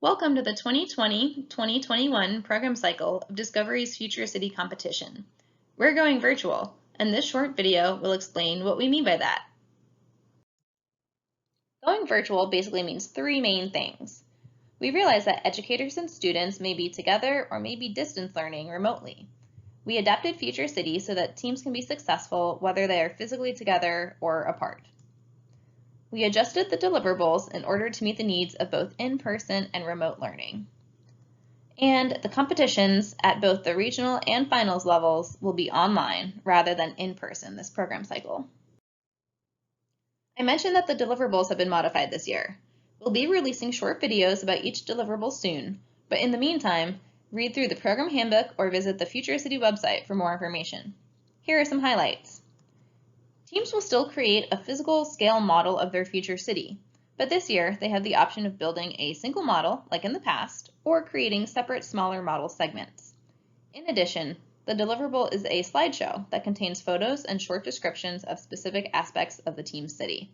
Welcome to the 2020-2021 program cycle of Discovery's Future City competition. We're going virtual, and this short video will explain what we mean by that. Going virtual basically means three main things. We realize that educators and students may be together or may be distance learning remotely. We adapted Future City so that teams can be successful whether they are physically together or apart. We adjusted the deliverables in order to meet the needs of both in-person and remote learning. And the competitions at both the regional and finals levels will be online rather than in-person this program cycle. I mentioned that the deliverables have been modified this year. We'll be releasing short videos about each deliverable soon, but in the meantime, read through the program handbook or visit the Future City website for more information. Here are some highlights. Teams will still create a physical scale model of their future city, but this year they have the option of building a single model, like in the past, or creating separate smaller model segments. In addition, the deliverable is a slideshow that contains photos and short descriptions of specific aspects of the team's city.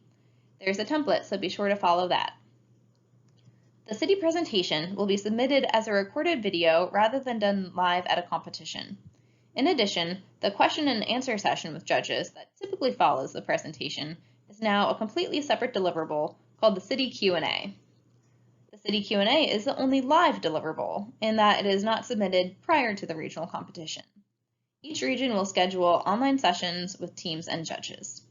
There's a template, so be sure to follow that. The city presentation will be submitted as a recorded video rather than done live at a competition. In addition, the question and answer session with judges that typically follows the presentation is now a completely separate deliverable called the City Q&A. The City Q&A is the only live deliverable in that it is not submitted prior to the regional competition. Each region will schedule online sessions with teams and judges.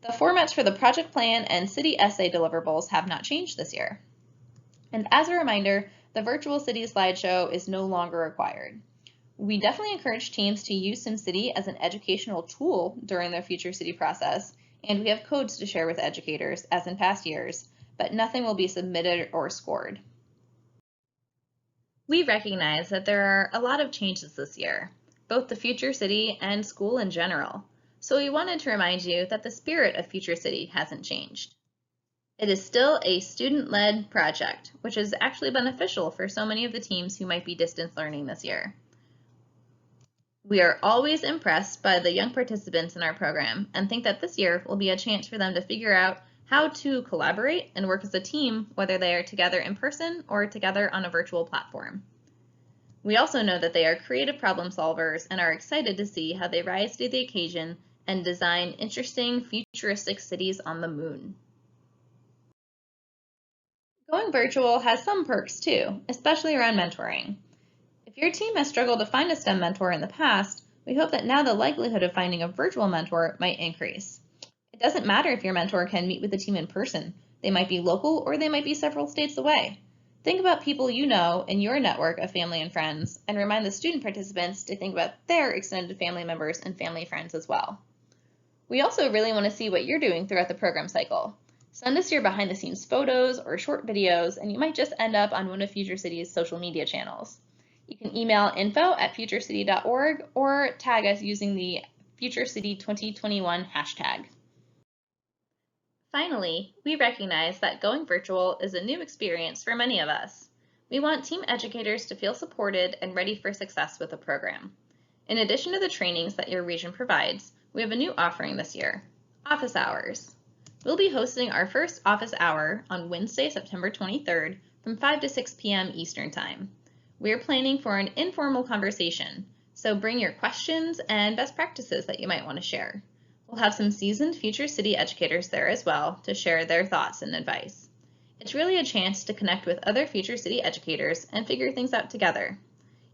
The formats for the project plan and city essay deliverables have not changed this year. And as a reminder, the virtual city slideshow is no longer required. We definitely encourage teams to use SimCity as an educational tool during their Future City process, and we have codes to share with educators as in past years, but nothing will be submitted or scored. We recognize that there are a lot of changes this year, both the Future City and school in general, so we wanted to remind you that the spirit of Future City hasn't changed. It is still a student-led project, which is actually beneficial for so many of the teams who might be distance learning this year. We are always impressed by the young participants in our program and think that this year will be a chance for them to figure out how to collaborate and work as a team, whether they are together in person or together on a virtual platform. We also know that they are creative problem solvers and are excited to see how they rise to the occasion and design interesting futuristic cities on the moon. Going virtual has some perks too, especially around mentoring. If your team has struggled to find a STEM mentor in the past, we hope that now the likelihood of finding a virtual mentor might increase. It doesn't matter if your mentor can meet with the team in person. They might be local or they might be several states away. Think about people you know in your network of family and friends, and remind the student participants to think about their extended family members and family friends as well. We also really want to see what you're doing throughout the program cycle. Send us your behind-the-scenes photos or short videos, and you might just end up on one of Future City's social media channels. You can email info@futurecity.org or tag us using the FutureCity 2021 hashtag. Finally, we recognize that going virtual is a new experience for many of us. We want team educators to feel supported and ready for success with the program. In addition to the trainings that your region provides, we have a new offering this year, Office Hours. We'll be hosting our first Office Hour on Wednesday, September 23rd from 5 to 6 p.m. Eastern Time. We're planning for an informal conversation, so bring your questions and best practices that you might want to share. We'll have some seasoned Future City educators there as well to share their thoughts and advice. It's really a chance to connect with other Future City educators and figure things out together.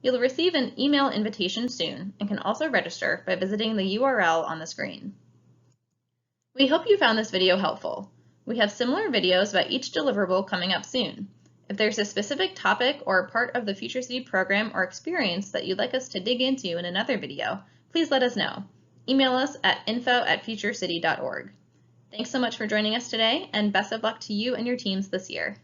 You'll receive an email invitation soon and can also register by visiting the URL on the screen. We hope you found this video helpful. We have similar videos about each deliverable coming up soon. If there's a specific topic or part of the Future City program or experience that you'd like us to dig into in another video, please let us know. Email us at info@futurecity.org. Thanks so much for joining us today, and best of luck to you and your teams this year.